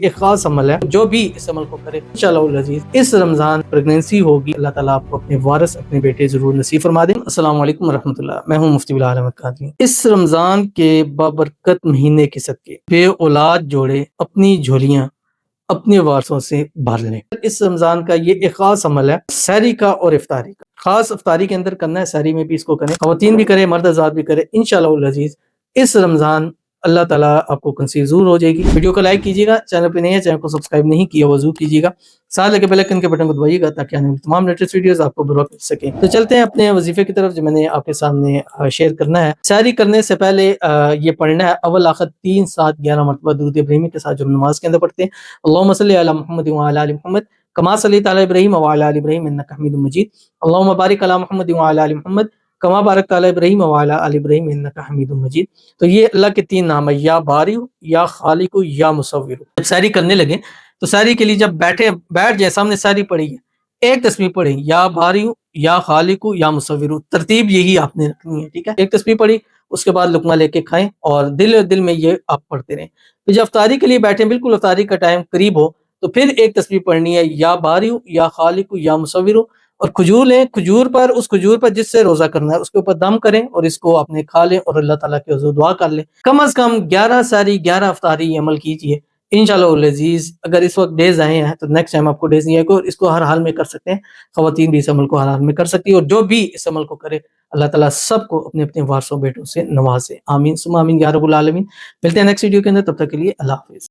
ایک خاص عمل ہے، جو بھی اس عمل کو کرے انشاءاللہ العزیز اس رمضان پریگننسی ہوگی، اللہ تعالیٰ آپ کو اپنے وارث اپنے بیٹے ضرور نصیب فرما دیں۔ السلام علیکم ورحمۃ اللہ، میں ہوں مفتی بلال احمد قادری۔ اس رمضان کے بابرکت مہینے کے صدقے بے اولاد جوڑے اپنی جھولیاں اپنے وارثوں سے بھر لیں۔ اس رمضان کا یہ ایک خاص عمل ہے، سحری کا اور افطاری کا۔ خاص افطاری کے اندر کرنا ہے، سحری میں بھی اس کو کریں، خواتین بھی کریں، مرد حضرات بھی کریں انشاءاللہ العزیز۔ اس رمضان اللہ تعالیٰ آپ کو کنسیو ضرور ہو جائے گی۔ ویڈیو کو لائک کیجیے گا، چینل پہ نہیں ہے چینل کو سبسکرائب نہیں کیا وہ ضرور کیجیے گا، ساتھ لگے بیل آئیکن کے بٹن کو دبائیے گا تاکہ آنے والی تمام لیٹسٹ ویڈیوز آپ کو بر وقت مل سکیں۔ تو چلتے ہیں اپنے وظیفے کی طرف جو میں نے آپ کے سامنے شیئر کرنا ہے۔ سحری کرنے سے پہلے یہ پڑھنا ہے اول آخر 3 7 11 مرتبہ درود ابراہیمی کے ساتھ جو نماز کے اندر پڑھتے ہیں، اللہم صلی علی محمد وعلی آل محمد کما صلیت علی ابراہیم وعلی آل ابراہیم انک حمید مجید، اللہم بارک علی محمد وعلی آل محمد کما بارکت علی ابراہیم وعلی آل ابراہیم انک حمید مجید۔ تو یہ اللہ کے 3 نام ہے، یا باری، یا خالق، یا مصور۔ جب سحری کرنے لگیں تو سحری کے لیے جب بیٹھ جائیں، سامنے سحری پڑھی ہے، ایک تسبیح پڑھیں، یا باری، یا خالق، یا مصور، ترتیب یہی آپ نے رکھنی ہے، ٹھیک ہے۔ ایک تسبیح پڑھی، اس کے بعد لقمہ لے کے کھائیں اور دل میں یہ آپ پڑھتے رہیں۔ تو جب افطاری کے لیے بیٹھیں، بالکل افطاری کا ٹائم قریب ہو تو پھر ایک تسبیح پڑھنی ہے، یا باری، یا خالق، یا مصور، اور کھجور لیں، اس کھجور پر جس سے روزہ کرنا ہے اس کے اوپر دم کریں اور اس کو اپنے کھا لیں اور اللہ تعالیٰ کے حضور دعا کر لیں۔ کم از کم 11 سحری 11 افطاری یہ عمل کیجئے انشاءاللہ العزیز۔ اگر اس وقت ڈیز آئے ہیں تو نیکسٹ ٹائم آپ کو ڈیز نہیں آئے گا، اور اس کو ہر حال میں کر سکتے ہیں، خواتین بھی اس عمل کو ہر حال میں کر سکتی ہیں، اور جو بھی اس عمل کو کرے اللہ تعالیٰ سب کو اپنے اپنے وارثوں بیٹوں سے نوازے، آمین ثم آمین یا رب العالمین۔ ملتے ہیں نیکسٹ ویڈیو کے اندر، تب تک کے لیے اللہ حافظ۔